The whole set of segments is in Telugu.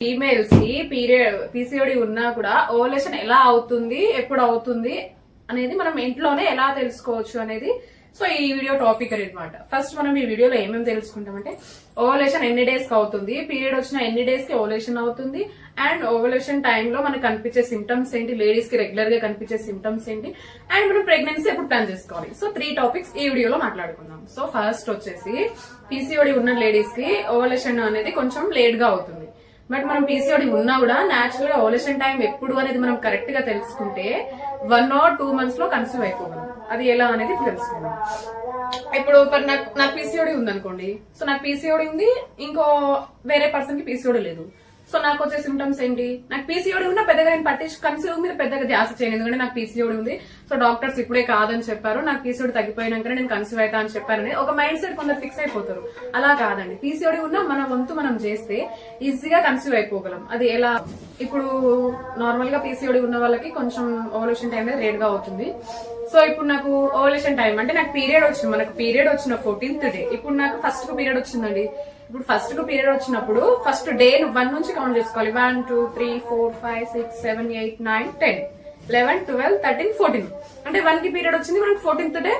ఫీమేల్స్ కి పీసీఓడి ఉన్నా కూడా ఓవలేషన్ ఎలా అవుతుంది, ఎప్పుడు అవుతుంది అనేది మనం ఇంట్లోనే ఎలా తెలుసుకోవచ్చు అనేది సో ఈ వీడియో టాపిక్ అనమాట. ఫస్ట్ మనం ఈ వీడియోలో ఏమేమి తెలుసుకుంటామంటే ఓవలేషన్ ఎన్ని డేస్ కి అవుతుంది, పీరియడ్ వచ్చిన ఎన్ని డేస్ కి ఓవలేషన్ అవుతుంది, అండ్ ఓవలేషన్ టైంలో మనకు కనిపించే సిమ్టమ్స్ ఏంటి, లేడీస్ కి రెగ్యులర్ గా కనిపించే సిమ్టమ్స్ ఏంటి, అండ్ మనం ప్రెగ్నెన్సీ ఎప్పుడు ప్లాన్ చేసుకోవాలి. సో 3 టాపిక్స్ ఈ వీడియోలో మాట్లాడుకుందాం. సో ఫస్ట్ వచ్చేసి పీసీఓడి ఉన్న లేడీస్ కి ఓవలేషన్ అనేది కొంచెం లేట్ గా అవుతుంది. బట్ మనం పీసీఓడి ఉన్నా కూడా నేచురల్ గా ఓవలేషన్ టైం ఎప్పుడు అనేది మనం కరెక్ట్ గా తెలుసుకుంటే 1 or 2 months లో కన్సీవ్ అయిపోగలం. అది ఎలా అనేది తెలుసుకుందాం. ఇప్పుడు నాకు పీసీఓడి ఉంది అనుకోండి. సో నాకు పీసీఓడి ఉంది, ఇంకో వేరే పర్సన్ కి పీసీఓడి లేదు. సో నాకు వచ్చే సిమ్టమ్స్ ఏంటి, నాకు పీసీఓడి ఉన్నా పెద్దగా నేను కన్సీవ్ మీద పెద్దగా ధ్యాస చేయను, ఎందుకంటే నాకు పీసీఓడి ఉంది. సో డాక్టర్స్ ఇప్పుడే కాదని చెప్పారు, నాకు పీసీఓడి తగ్గిపోయినాకనే నేను కన్సీవ్ అవుతా అని చెప్పారని ఒక మైండ్ సెట్ కొందరు ఫిక్స్ అయిపోతారు. అలా కాదండి, పీసీఓడి ఉన్నా మన వంతు మనం చేస్తే ఈజీగా కన్సీవ్ అయిపోగలం. అది ఎలా, ఇప్పుడు నార్మల్ గా పీసీఓడి ఉన్న వాళ్ళకి కొంచెం ఓవల్యూషన్ టైం అనేది లేట్ గా అవుతుంది. సో ఇప్పుడు నాకు ఓవల్యూషన్ టైం అంటే నాకు పీరియడ్ వచ్చింది, మనకు పీరియడ్ వచ్చిన 14th డే. ఇప్పుడు నాకు ఫస్ట్ కు పీరియడ్ వచ్చిందండి. ఇప్పుడు ఫస్ట్ కు పీరియడ్ వచ్చినప్పుడు ఫస్ట్ డే 1 నుంచి కౌంట్ చేసుకోవాలి. 1 2 3 4 5 6 7 8 9 10 11 12 13 14 అంటే 1 కి పీరియడ్ వచ్చింది, మనకు 14th day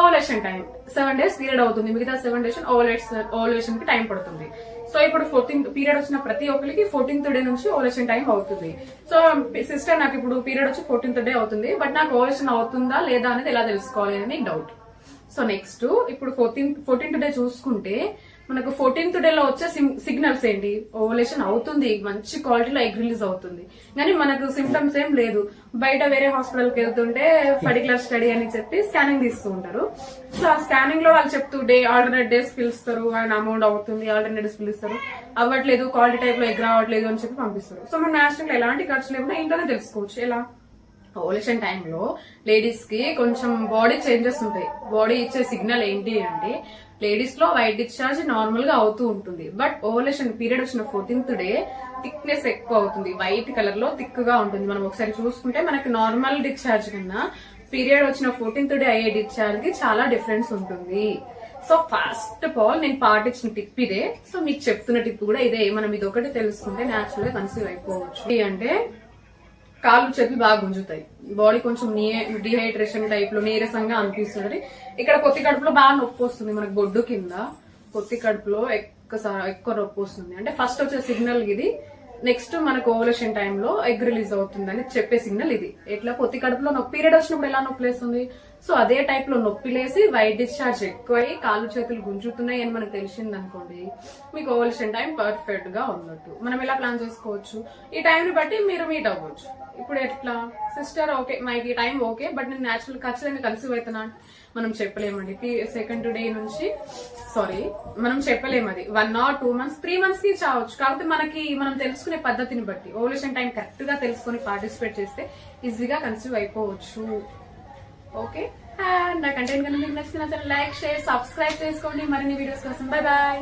ovulation time. 7 days period అవుతుంది, మిగతా 7 days ఓవల్యూషన్ కి టైం పడుతుంది. సో ఇప్పుడు 14th పీరియడ్ వచ్చిన ప్రతి ఒక్కరికి 14th డే నుంచి ఓవల్యూషన్ టైం అవుతుంది. సో సిస్టర్ నాకు ఇప్పుడు పీరియడ్ వచ్చి 14th డే అవుతుంది, బట్ నాకు ఓవల్యూషన్ అవుతుందా లేదా అనేది ఎలా తెలుసుకోవాలి అని డౌట్. సో నెక్స్ట్ ఇప్పుడు 14th డే చూసుకుంటే మనకు 14th డే లో వచ్చే సిగ్నల్స్ ఏంటి, ఓవల్యూషన్ అవుతుంది, మంచి క్వాలిటీలో ఎగ్ రిలీజ్ అవుతుంది, కానీ మనకు సిమ్టమ్స్ ఏం లేదు. బయట వేరే హాస్పిటల్ కి వెళ్తుంటే పర్టికులర్ స్టడీ అని చెప్పి స్కానింగ్ తీస్తూ ఉంటారు. సో ఆ స్కానింగ్ లో వాళ్ళు చెప్తూ ఆల్టర్నేట్ డేస్ పిలుస్తారు, అండ్ అమౌంట్ అవుతుంది, ఆల్టర్నేట్ డేస్ పిలుస్తారు, అవ్వట్లేదు, క్వాలిటీ టైప్ లో ఎగ్ రావట్లేదు అని చెప్పి పంపిస్తారు. సో మనం నేషనల్ ఎలాంటి ఖర్చు లేకుండా ఇంట్లోనే తెలుసుకోవచ్చు. ఎలా, ఓవల్యూషన్ టైంలో లేడీస్ కి కొంచెం బాడీ చేంజెస్ ఉంటాయి. బాడీ ఇచ్చే సిగ్నల్ ఏంటి అంటే లేడీస్ లో వైట్ డిశ్చార్జ్ నార్మల్ గా అవుతూ ఉంటుంది, బట్ ఓవల్యూషన్ పీరియడ్ వచ్చిన 14th డే థిక్నెస్ ఎక్కువ అవుతుంది, వైట్ కలర్ లో థిక్ గా ఉంటుంది. మనం ఒకసారి చూసుకుంటే మనకి నార్మల్ డిశ్చార్జ్ కన్నా పీరియడ్ వచ్చిన 14th డే అయ్యే డిశ్చార్జ్ కి చాలా డిఫరెన్స్ ఉంటుంది. సో ఫస్ట్ ఆఫ్ ఆల్ నేను పాటించిన టిప్ ఇదే. సో మీకు చెప్తున్న టిప్ కూడా ఇదే. మనం ఇది ఒకటి తెలుసుకుంటే న్యాచురల్ గా కన్సీవ్ అయిపోవచ్చు. అంటే కాళ్ళు చేతులు బాగా గుంజుతాయి, బాడీ కొంచెం డిహైడ్రేషన్ టైప్ లో నీరసంగా అనిపిస్తుంది. ఇక్కడ పొత్తి కడుపులో బాగా నొప్పి వస్తుంది, మనకు బొడ్డు కింద పొత్తి కడుపులో ఎక్కువ నొప్పి వస్తుంది. అంటే ఫస్ట్ వచ్చే సిగ్నల్ ఇది. నెక్స్ట్ మనకు ఓవల్యూషన్ టైంలో ఎగ్ రిలీజ్ అవుతుందని చెప్పే సిగ్నల్ ఇది. ఎట్లా పొత్తి కడుపులో నొప్పి పీరియడ్ వచ్చినప్పుడు ఎలా నొప్పి లేస్తుంది, సో అదే టైప్ లో నొప్పి లేసి వైట్ డిశ్చార్జ్ ఎక్కువై కాళ్ళు చేతులు గుంజుతున్నాయి అని మనకు తెలిసింది అనుకోండి, మీకు ఓవల్యూషన్ టైం పర్ఫెక్ట్ గా ఉన్నట్టు. మనం ఎలా ప్లాన్ చేసుకోవచ్చు, ఈ టైం ని బట్టి మీరు మీట్ అవ్వచ్చు. ఇప్పుడు ఎట్లా, సిస్టర్ ఓకే మనకి ఈ టైం ఓకే, బట్ నేను నేచురల్ ఖచ్చితంగా కన్సీవ్ అవుతున్నా మనం చెప్పలేమండి. 2nd డే నుంచి మనం చెప్పలేము. అది 1 or 2 months 3 months కి చావచ్చు. కాకపోతే మనం తెలుసుకునే పద్ధతిని బట్టి ఓవల్యూషన్ టైం కరెక్ట్ గా తెలుసుకుని పార్టిసిపేట్ చేస్తే ఈజీగా కన్సీవ్ అయిపోవచ్చు. ఓకే, నా కంటెంట్ కనుక మీకు నచ్చితే లైక్, షేర్, సబ్స్క్రైబ్ చేసుకోండి మరిన్ని వీడియోస్ కోసం. Bye bye.